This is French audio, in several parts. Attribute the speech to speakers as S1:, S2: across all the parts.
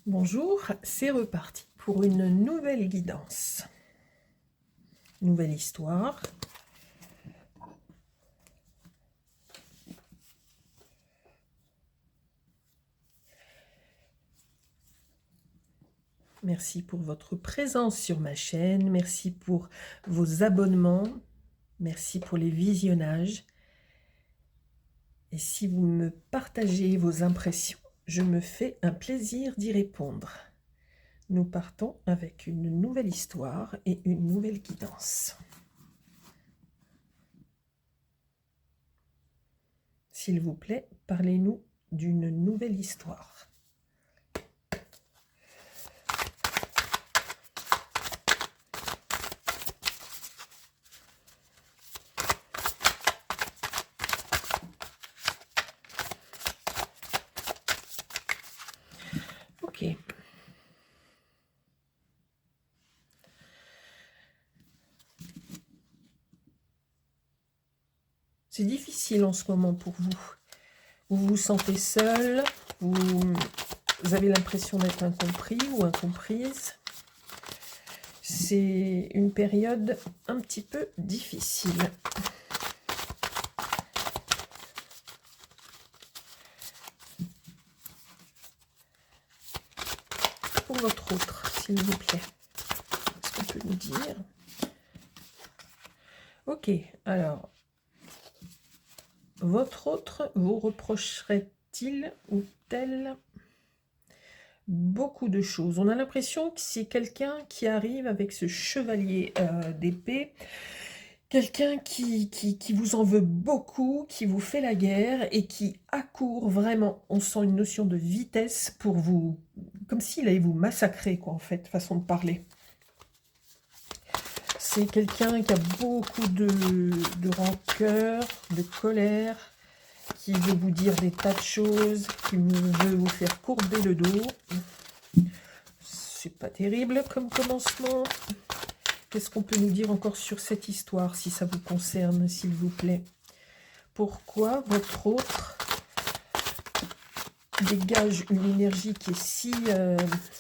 S1: Bonjour, c'est reparti pour une nouvelle guidance. Nouvelle histoire. Merci pour votre présence sur ma chaîne. Merci pour vos abonnements. Merci pour les visionnages. Et si vous me partagez vos impressions, je me fais un plaisir d'y répondre. Nous partons avec une nouvelle histoire et une nouvelle guidance. S'il vous plaît, parlez-nous d'une nouvelle histoire. Ok. C'est difficile en ce moment pour vous. Vous vous sentez seul, vous avez l'impression d'être incompris ou incomprise. C'est une période un petit peu difficile. Pour votre autre, s'il vous plaît, est-ce qu'on peut nous dire? Ok, alors, votre autre vous reprocherait-il ou tel beaucoup de choses? On a l'impression que c'est quelqu'un qui arrive avec ce chevalier d'épée, quelqu'un qui vous en veut beaucoup, qui vous fait la guerre et qui accourt vraiment. On sent une notion de vitesse pour vous, comme s'il allait vous massacrer, quoi, en fait, façon de parler. C'est quelqu'un qui a beaucoup de rancœur, de colère, qui veut vous dire des tas de choses, qui veut vous faire courber le dos. C'est pas terrible comme commencement. Qu'est-ce qu'on peut nous dire encore sur cette histoire, si ça vous concerne, s'il vous plaît? Pourquoi votre autre dégage une énergie qui est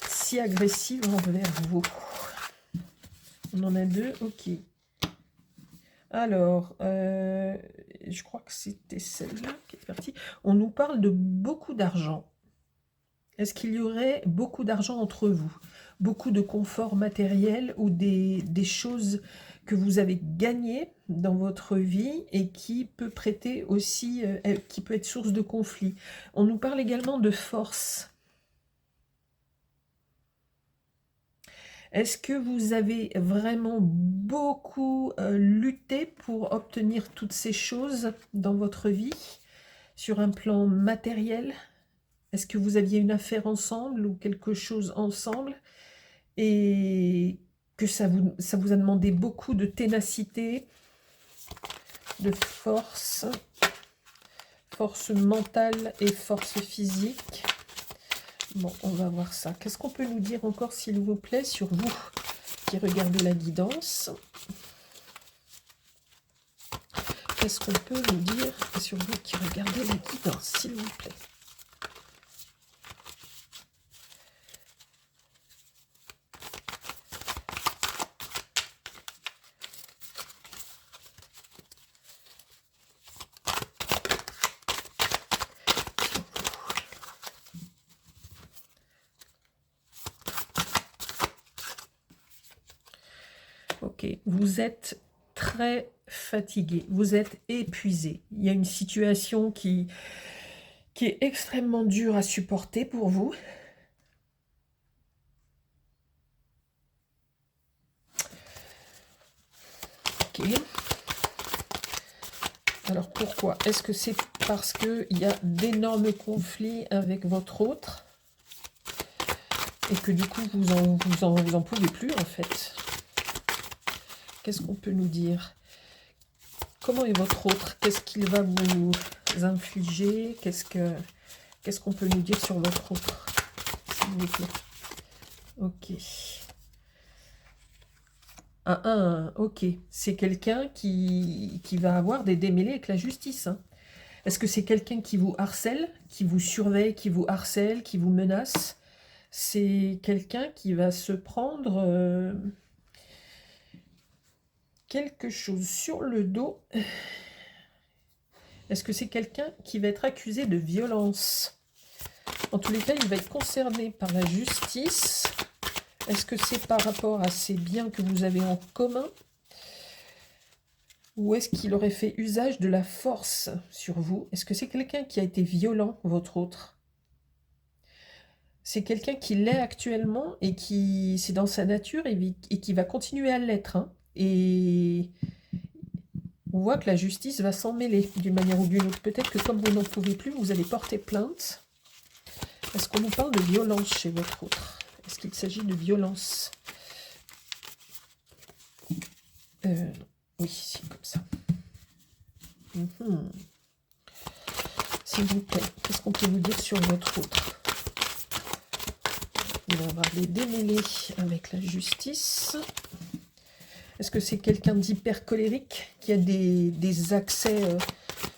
S1: si agressive envers vous? On en a deux, ok. Alors, je crois que c'était celle-là qui est partie. On nous parle de beaucoup d'argent. Est-ce qu'il y aurait beaucoup d'argent entre vous? Beaucoup de confort matériel ou des choses que vous avez gagnées dans votre vie et qui peut prêter aussi, qui peut être source de conflit. On nous parle également de force. Est-ce que vous avez vraiment beaucoup lutté pour obtenir toutes ces choses dans votre vie, sur un plan matériel? Est-ce que vous aviez une affaire ensemble ou quelque chose ensemble et que ça vous a demandé beaucoup de ténacité, de force mentale et force physique? Bon, on va voir ça. Qu'est-ce qu'on peut nous dire encore, s'il vous plaît, sur vous qui regardez la guidance? Qu'est-ce qu'on peut nous dire sur vous qui regardez la guidance, s'il vous plaît? Ok, vous êtes très fatigué, vous êtes épuisé. Il y a une situation qui est extrêmement dure à supporter pour vous. Ok. Alors pourquoi? Est-ce que c'est parce qu'il y a d'énormes conflits avec votre autre et que du coup vous en pouvez plus, en fait? Qu'est-ce qu'on peut nous dire? Comment est votre autre? Qu'est-ce qu'il va vous infliger? Qu'est-ce qu'on peut nous dire sur votre autre, s'il vous plaît? Ok. Ok. C'est quelqu'un qui va avoir des démêlés avec la justice, hein. Est-ce que c'est quelqu'un qui vous harcèle, qui vous surveille, qui vous harcèle, qui vous menace? c'est quelqu'un qui va se prendre quelque chose sur le dos. Est-ce que c'est quelqu'un qui va être accusé de violence? En tous les cas, il va être concerné par la justice. Est-ce que c'est par rapport à ces biens que vous avez en commun? Ou est-ce qu'il aurait fait usage de la force sur vous? Est-ce que c'est quelqu'un qui a été violent, votre autre? C'est quelqu'un qui l'est actuellement et qui, c'est dans sa nature et qui va continuer à l'être. Hein. Et on voit que la justice va s'en mêler d'une manière ou d'une autre. Peut-être que comme vous n'en pouvez plus, vous allez porter plainte. Est-ce qu'on nous parle de violence chez votre autre? Est-ce qu'il s'agit de violence? Oui, c'est comme ça. S'il vous plaît, qu'est-ce qu'on peut nous dire sur votre autre? On va les démêler avec la justice. Est-ce que c'est quelqu'un d'hyper colérique qui a des accès,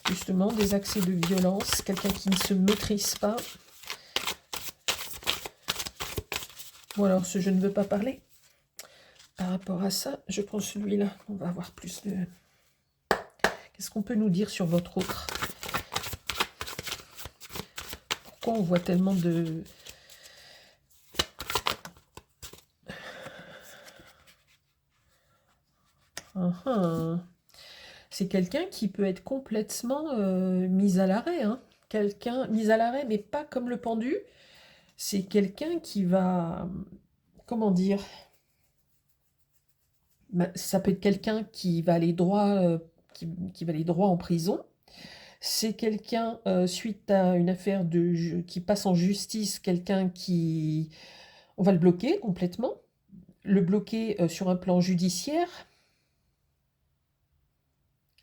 S1: justement, des accès de violence? Quelqu'un qui ne se maîtrise pas? Ou alors ce je ne veux pas parler? Par rapport à ça, je prends celui-là. On va avoir plus de... Qu'est-ce qu'on peut nous dire sur votre autre? Pourquoi on voit tellement de... C'est quelqu'un qui peut être complètement mis à l'arrêt. Hein. Quelqu'un mis à l'arrêt, mais pas comme le pendu. C'est quelqu'un qui va... Comment dire? Ça peut être quelqu'un qui va aller droit, qui va aller droit en prison. C'est quelqu'un, suite à une affaire qui passe en justice, quelqu'un qui... On va le bloquer complètement. Le bloquer sur un plan judiciaire.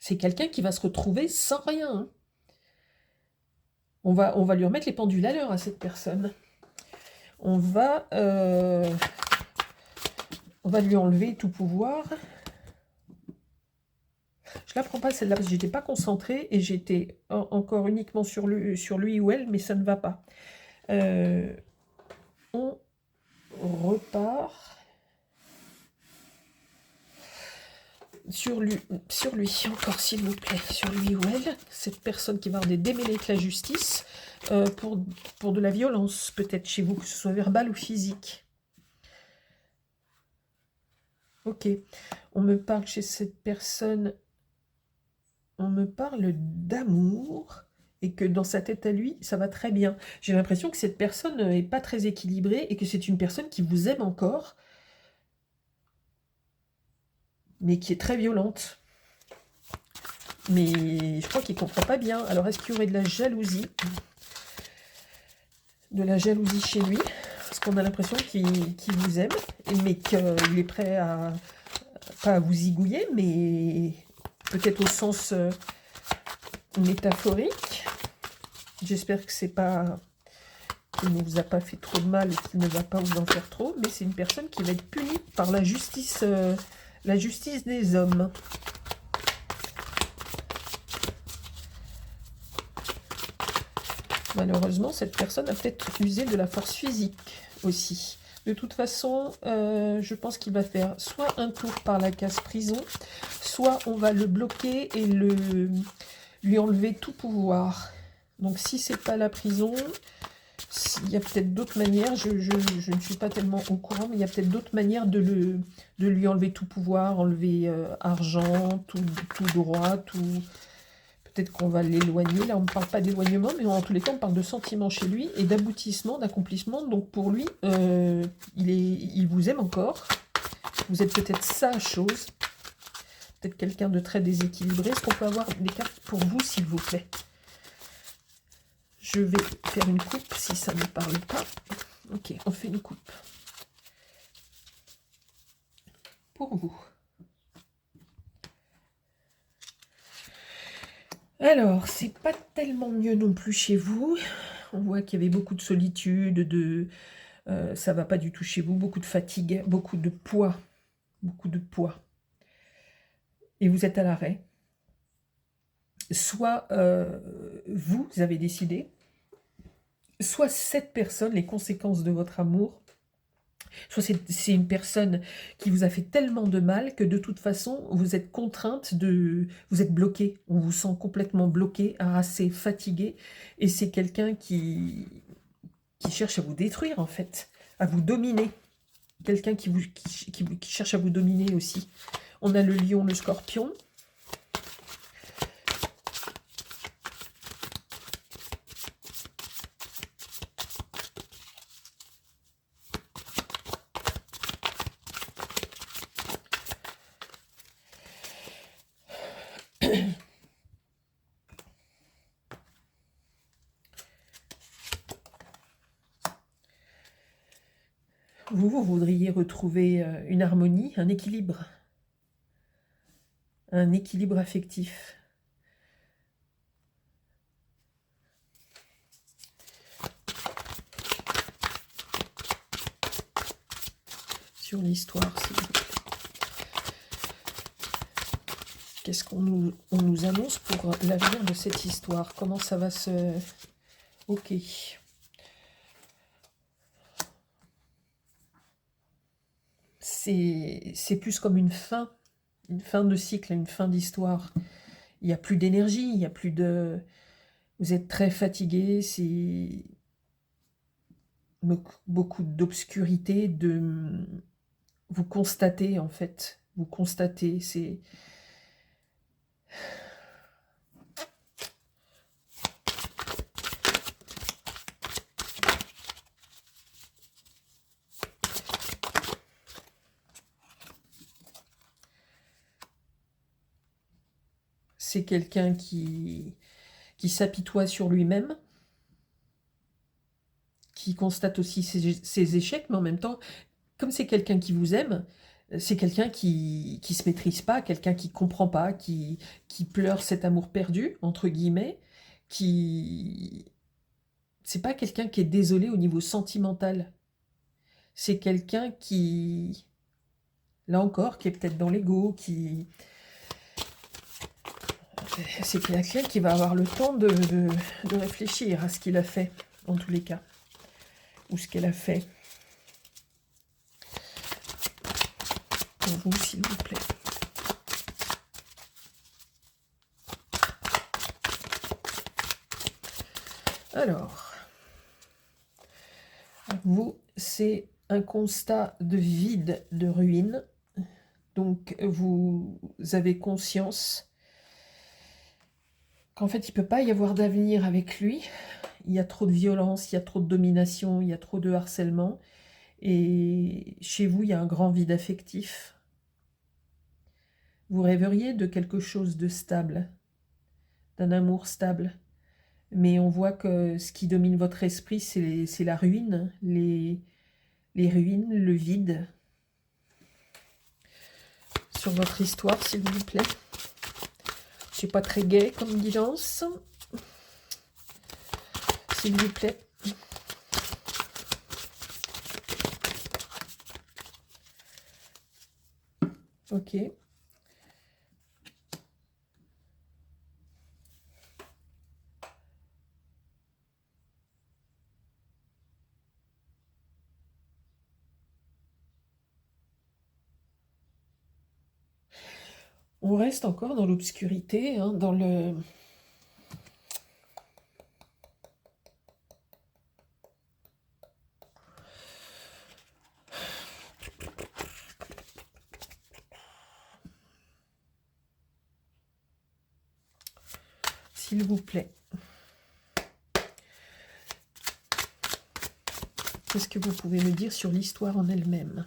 S1: C'est quelqu'un qui va se retrouver sans rien. Hein. On va lui remettre les pendules à l'heure à cette personne. On va lui enlever tout pouvoir. Je la prends pas celle-là parce que j'étais pas concentrée et j'étais encore uniquement sur lui ou elle, mais ça ne va pas. On repart sur lui encore s'il vous plaît, sur lui ou elle, cette personne qui va avoir des démêlés avec la justice pour de la violence, peut-être chez vous, que ce soit verbal ou physique. Ok, on me parle chez cette personne, on me parle d'amour et que dans sa tête à lui, ça va très bien. J'ai l'impression que cette personne n'est pas très équilibrée et que c'est une personne qui vous aime encore, mais qui est très violente. Mais je crois qu'il ne comprend pas bien. Alors, est-ce qu'il y aurait de la jalousie? De la jalousie chez lui, parce qu'on a l'impression qu'il vous aime, mais qu'il est prêt à... pas à vous zigouiller, mais peut-être au sens métaphorique. J'espère que c'est pas... qu'il ne vous a pas fait trop de mal et qu'il ne va pas vous en faire trop, mais c'est une personne qui va être punie par la justice des hommes. Malheureusement, cette personne a peut-être usé de la force physique aussi. De toute façon, je pense qu'il va faire soit un tour par la case prison, soit on va le bloquer et lui enlever tout pouvoir. Donc si c'est pas la prison, il y a peut-être d'autres manières, je ne suis pas tellement au courant, mais il y a peut-être d'autres manières de lui enlever tout pouvoir, enlever argent, tout droit, tout... Peut-être qu'on va l'éloigner. Là, on ne parle pas d'éloignement, mais en tous les cas, on parle de sentiments chez lui et d'aboutissement, d'accomplissement. Donc pour lui, il vous aime encore. Vous êtes peut-être sa chose. Peut-être quelqu'un de très déséquilibré. Est-ce qu'on peut avoir des cartes pour vous, s'il vous plaît? Je vais faire une coupe si ça ne parle pas. Ok, on fait une coupe. Pour vous. Alors, c'est pas tellement mieux non plus chez vous. On voit qu'il y avait beaucoup de solitude, ça va pas du tout chez vous, beaucoup de fatigue, beaucoup de poids. Beaucoup de poids. Et vous êtes à l'arrêt. Soit vous avez décidé soit cette personne, les conséquences de votre amour, soit c'est une personne qui vous a fait tellement de mal que de toute façon, vous êtes contrainte de... Vous êtes bloqué, on vous sent complètement bloqué, harassé, fatigué, et c'est quelqu'un qui cherche à vous détruire en fait, à vous dominer. Quelqu'un qui cherche à vous dominer aussi. On a le lion, le scorpion. Vous voudriez retrouver une harmonie, un équilibre affectif. Sur l'histoire, s'il vous plaît. Qu'est-ce qu'on nous annonce pour l'avenir de cette histoire? Comment ça va se... Ok. C'est plus comme une fin de cycle, une fin d'histoire. Il n'y a plus d'énergie, il n'y a plus de... Vous êtes très fatigué, c'est beaucoup d'obscurité, de... Vous constatez, en fait. Vous constatez, c'est... C'est quelqu'un qui s'apitoie sur lui-même, qui constate aussi ses échecs, mais en même temps, comme c'est quelqu'un qui vous aime, c'est quelqu'un qui se maîtrise pas, quelqu'un qui comprend pas, qui pleure cet amour perdu, entre guillemets, qui... C'est pas quelqu'un qui est désolé au niveau sentimental. C'est quelqu'un qui... Là encore, qui est peut-être dans l'ego, qui... C'est quelqu'un qui va avoir le temps de réfléchir à ce qu'il a fait, en tous les cas. Ou ce qu'elle a fait. Pour vous, s'il vous plaît. Alors, vous, c'est un constat de vide, de ruine. Donc, vous avez conscience qu'en fait, il ne peut pas y avoir d'avenir avec lui. Il y a trop de violence, il y a trop de domination, il y a trop de harcèlement. Et chez vous, il y a un grand vide affectif. Vous rêveriez de quelque chose de stable, d'un amour stable. Mais on voit que ce qui domine votre esprit, c'est la ruine, les ruines, le vide. Sur votre histoire, s'il vous plaît. C'est pas très gai comme guidance. S'il vous plaît. Ok. On reste encore dans l'obscurité, hein, dans le... S'il vous plaît. Qu'est-ce que vous pouvez me dire sur l'histoire en elle-même?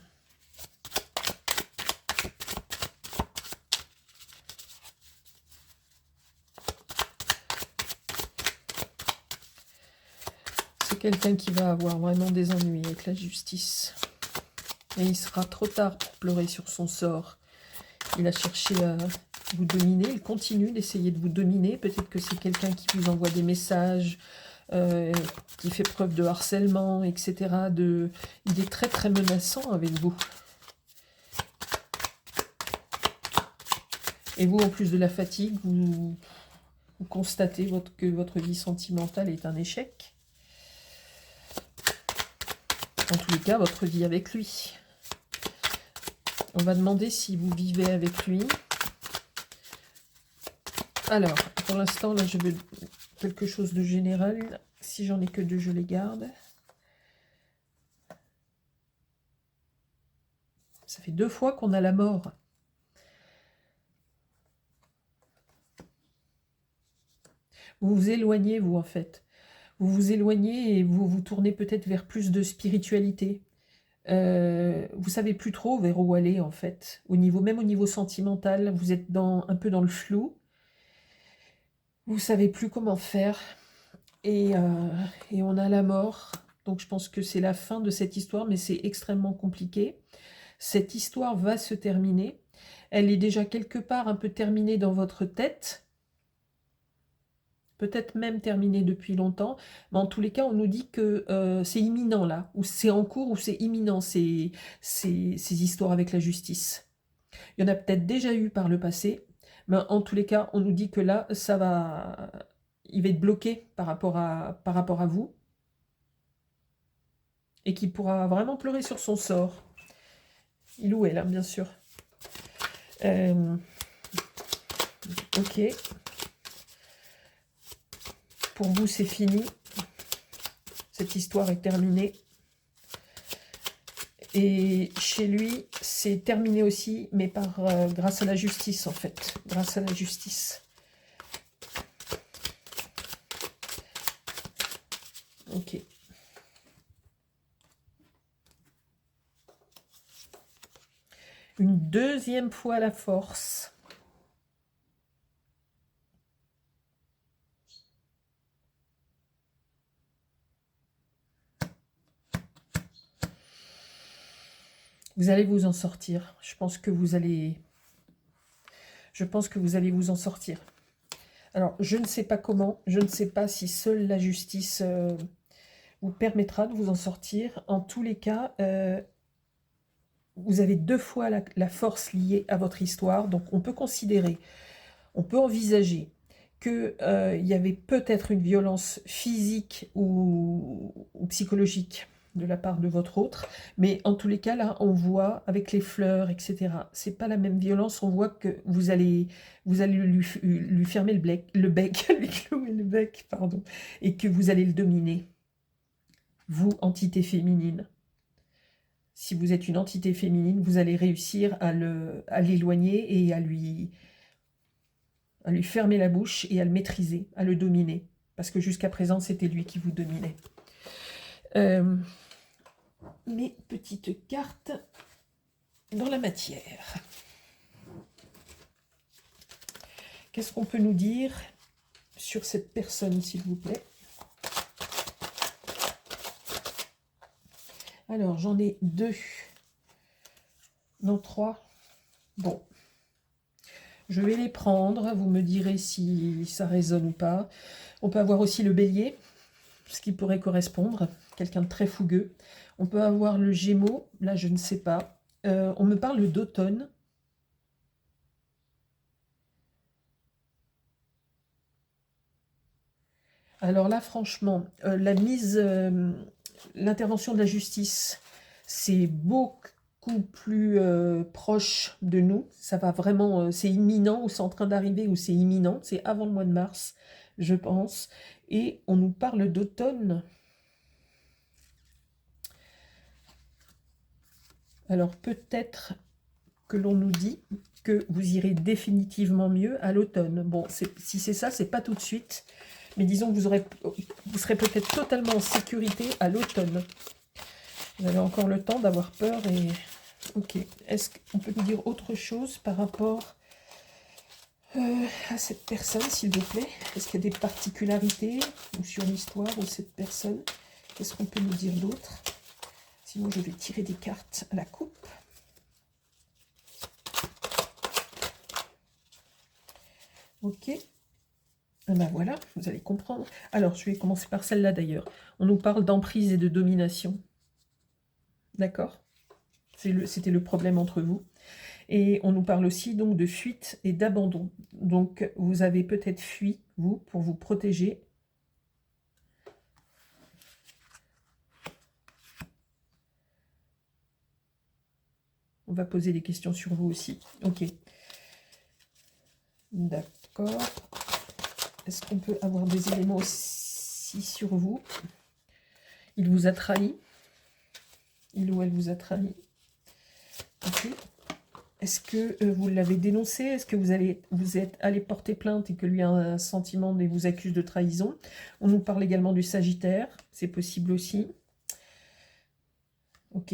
S1: C'est quelqu'un qui va avoir vraiment des ennuis avec la justice. Et il sera trop tard pour pleurer sur son sort. Il a cherché à vous dominer, il continue d'essayer de vous dominer. Peut-être que c'est quelqu'un qui vous envoie des messages, qui fait preuve de harcèlement, etc. Il est très très menaçant avec vous. Et vous, en plus de la fatigue, vous constatez que votre vie sentimentale est un échec. En tous les cas, votre vie avec lui. On va demander si vous vivez avec lui. Alors, pour l'instant, là, je veux quelque chose de général. Si j'en ai que 2, je les garde. Ça fait 2 fois qu'on a la mort. Vous vous éloignez, vous, en fait. Vous vous éloignez et vous vous tournez peut-être vers plus de spiritualité. Vous savez plus trop vers où aller, en fait. Même au niveau sentimental, vous êtes un peu dans le flou. Vous savez plus comment faire. Et on a la mort. Donc je pense que c'est la fin de cette histoire, mais c'est extrêmement compliqué. Cette histoire va se terminer. Elle est déjà quelque part un peu terminée dans votre tête. Peut-être même terminée depuis longtemps. Mais en tous les cas, on nous dit que c'est imminent là. Ou c'est en cours ou c'est imminent, ces histoires avec la justice. Il y en a peut-être déjà eu par le passé. Mais en tous les cas, on nous dit que là, il va être bloqué par rapport à vous. Et qu'il pourra vraiment pleurer sur son sort. Il ou elle, hein, bien sûr. Ok. Pour vous, c'est fini. Cette histoire est terminée. Et chez lui, c'est terminé aussi, mais grâce à la justice, en fait. Grâce à la justice. Ok. Une deuxième fois la force. Vous allez vous en sortir. Je pense que vous allez vous en sortir. Alors, je ne sais pas comment, je ne sais pas si seule la justice vous permettra de vous en sortir. En tous les cas, vous avez 2 fois la force liée à votre histoire. Donc, on peut envisager qu'il y avait peut-être une violence physique ou psychologique de la part de votre autre, mais en tous les cas, là, on voit avec les fleurs, etc., c'est pas la même violence, on voit que vous allez lui fermer le bec, lui clouer le bec, pardon, et que vous allez le dominer, vous, entité féminine. Si vous êtes une entité féminine, vous allez réussir à l'éloigner et à lui fermer la bouche et à le maîtriser, à le dominer. Parce que jusqu'à présent, c'était lui qui vous dominait. Mes petites cartes dans la matière. Qu'est-ce qu'on peut nous dire sur cette personne, s'il vous plaît? Alors, j'en ai 2. Non, 3. Bon. Je vais les prendre. Vous me direz si ça résonne ou pas. On peut avoir aussi le bélier, ce qui pourrait correspondre. Quelqu'un de très fougueux. On peut avoir le Gémeaux. Là, je ne sais pas. On me parle d'automne. Alors là, franchement, l'intervention de la justice, c'est beaucoup plus proche de nous. Ça va vraiment, c'est imminent, ou c'est en train d'arriver, ou c'est imminent. C'est avant le mois de mars, je pense. Et on nous parle d'automne. Alors peut-être que l'on nous dit que vous irez définitivement mieux à l'automne. Bon, si c'est ça, c'est pas tout de suite. Mais disons que vous serez peut-être totalement en sécurité à l'automne. Vous avez encore le temps d'avoir peur et... Ok. Est-ce qu'on peut nous dire autre chose par rapport à cette personne, s'il vous plaît? Est-ce qu'il y a des particularités ou sur l'histoire de cette personne? Qu'est-ce qu'on peut nous dire d'autre? Sinon, je vais tirer des cartes à la coupe. Ok. Ben voilà, vous allez comprendre. Alors, je vais commencer par celle-là d'ailleurs. On nous parle d'emprise et de domination. D'accord? C'était le problème entre vous. Et on nous parle aussi donc de fuite et d'abandon. Donc, vous avez peut-être fui, vous, pour vous protéger. On va poser des questions sur vous aussi. Ok. D'accord. Est-ce qu'on peut avoir des éléments aussi sur vous? Il vous a trahi. Il ou elle vous a trahi. Ok. Est-ce que vous l'avez dénoncé? Est-ce que vous êtes allé porter plainte et que lui a un sentiment et vous accuse de trahison? On nous parle également du Sagittaire. C'est possible aussi. Ok.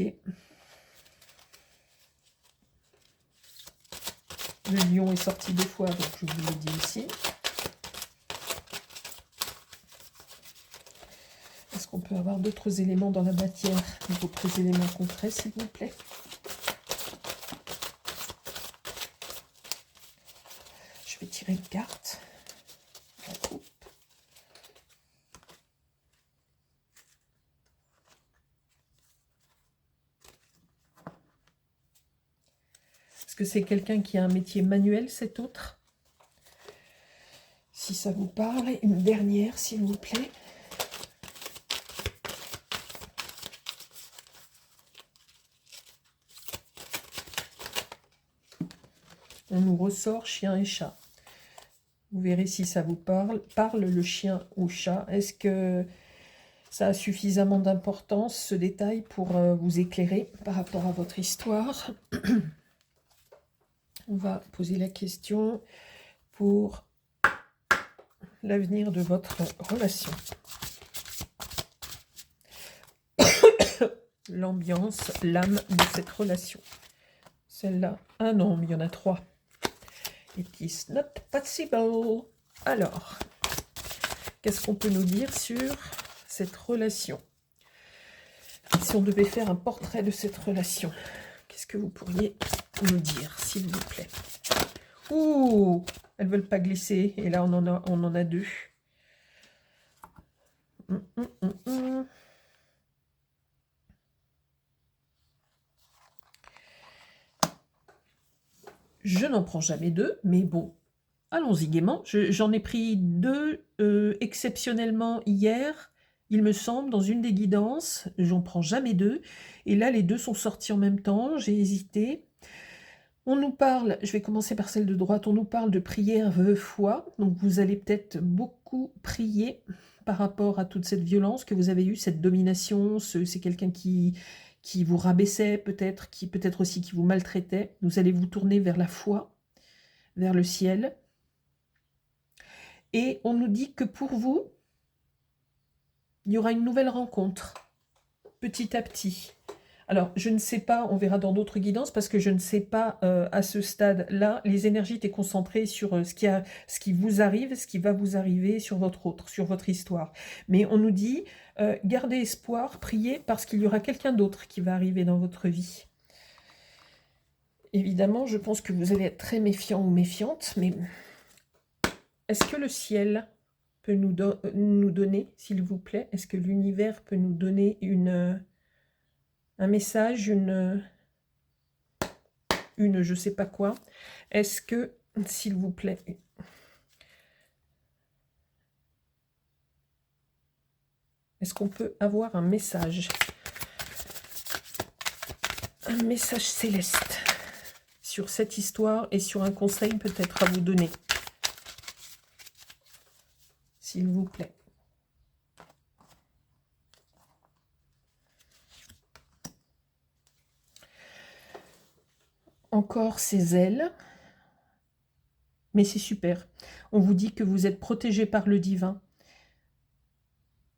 S1: Le lion est sorti 2 fois, donc je vous l'ai dit aussi. Est-ce qu'on peut avoir d'autres éléments dans la matière? D'autres éléments concrets, s'il vous plaît? Je vais tirer une carte. La coupe. Est-ce que c'est quelqu'un qui a un métier manuel, cet autre? Si ça vous parle, une dernière, s'il vous plaît. On nous ressort chien et chat. Vous verrez si ça vous parle. Parle le chien ou chat. Est-ce que ça a suffisamment d'importance, ce détail, pour vous éclairer par rapport à votre histoire? On va poser la question pour l'avenir de votre relation. L'ambiance, l'âme de cette relation. Celle-là, ah non, mais il y en a 3. It is not possible. Alors, qu'est-ce qu'on peut nous dire sur cette relation? Si on devait faire un portrait de cette relation, qu'est-ce que vous pourriez nous dire, s'il vous plaît? Ouh, elles ne veulent pas glisser. Et là, on en a 2. Je n'en prends jamais 2, mais bon, allons-y gaiement. J'en ai pris 2 exceptionnellement hier, il me semble, dans une des guidances. J'en prends jamais 2. Et là, les 2 sont sortis en même temps. J'ai hésité. On nous parle, je vais commencer par celle de droite, on nous parle de prière foi. Donc vous allez peut-être beaucoup prier par rapport à toute cette violence que vous avez eue, cette domination. C'est quelqu'un qui vous rabaissait peut-être, qui peut-être aussi qui vous maltraitait. Vous allez vous tourner vers la foi, vers le ciel. Et on nous dit que pour vous, il y aura une nouvelle rencontre, petit à petit. Alors, je ne sais pas, on verra dans d'autres guidances, parce que je ne sais pas à ce stade-là, les énergies étaient concentrées sur ce qui vous arrive, ce qui va vous arriver sur votre histoire. Mais on nous dit, gardez espoir, priez, parce qu'il y aura quelqu'un d'autre qui va arriver dans votre vie. Évidemment, je pense que vous allez être très méfiant ou méfiante, mais est-ce que le ciel peut nous donner, s'il vous plaît, est-ce que l'univers peut nous donner un message, une je sais pas quoi? Est-ce que, s'il vous plaît, est-ce qu'on peut avoir un message céleste sur cette histoire et sur un conseil peut-être à vous donner, s'il vous plaît? Encore ces ailes, mais c'est super. On vous dit que vous êtes protégé par le divin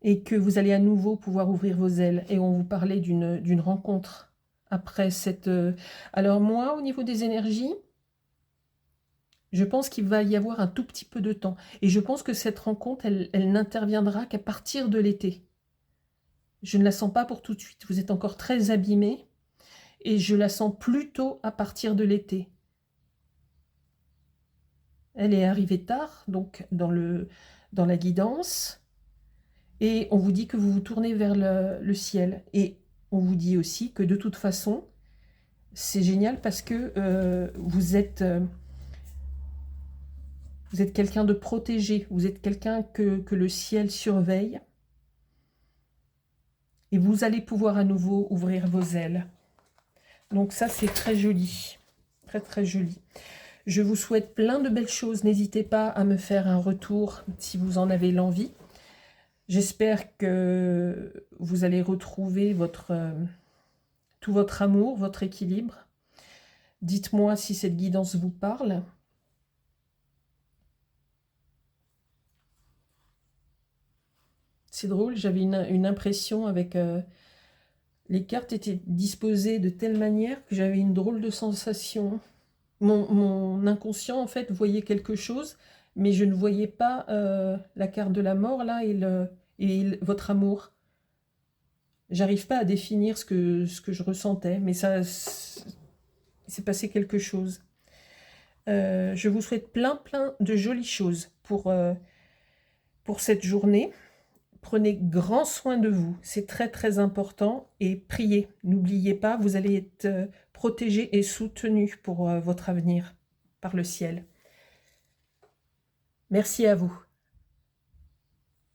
S1: et que vous allez à nouveau pouvoir ouvrir vos ailes. Et on vous parlait d'une rencontre après cette... Alors moi, au niveau des énergies, je pense qu'il va y avoir un tout petit peu de temps. Et je pense que cette rencontre, elle n'interviendra qu'à partir de l'été. Je ne la sens pas pour tout de suite. Vous êtes encore très abîmés. Et je la sens plutôt à partir de l'été. Elle est arrivée tard, donc dans la guidance. Et on vous dit que vous vous tournez vers le ciel. Et on vous dit aussi que de toute façon, c'est génial parce que vous êtes quelqu'un de protégé. Vous êtes quelqu'un que le ciel surveille. Et vous allez pouvoir à nouveau ouvrir vos ailes. Donc ça, c'est très joli. Très, très joli. Je vous souhaite plein de belles choses. N'hésitez pas à me faire un retour si vous en avez l'envie. J'espère que vous allez retrouver tout votre amour, votre équilibre. Dites-moi si cette guidance vous parle. C'est drôle, j'avais une impression avec... les cartes étaient disposées de telle manière que j'avais une drôle de sensation. Mon inconscient, en fait, voyait quelque chose, mais je ne voyais pas la carte de la mort, là, et votre amour. J'arrive pas à définir ce que je ressentais, mais ça, il s'est passé quelque chose. Je vous souhaite plein de jolies choses pour cette journée. Prenez grand soin de vous, c'est très très important, et priez. N'oubliez pas, vous allez être protégé et soutenu pour votre avenir par le ciel. Merci à vous.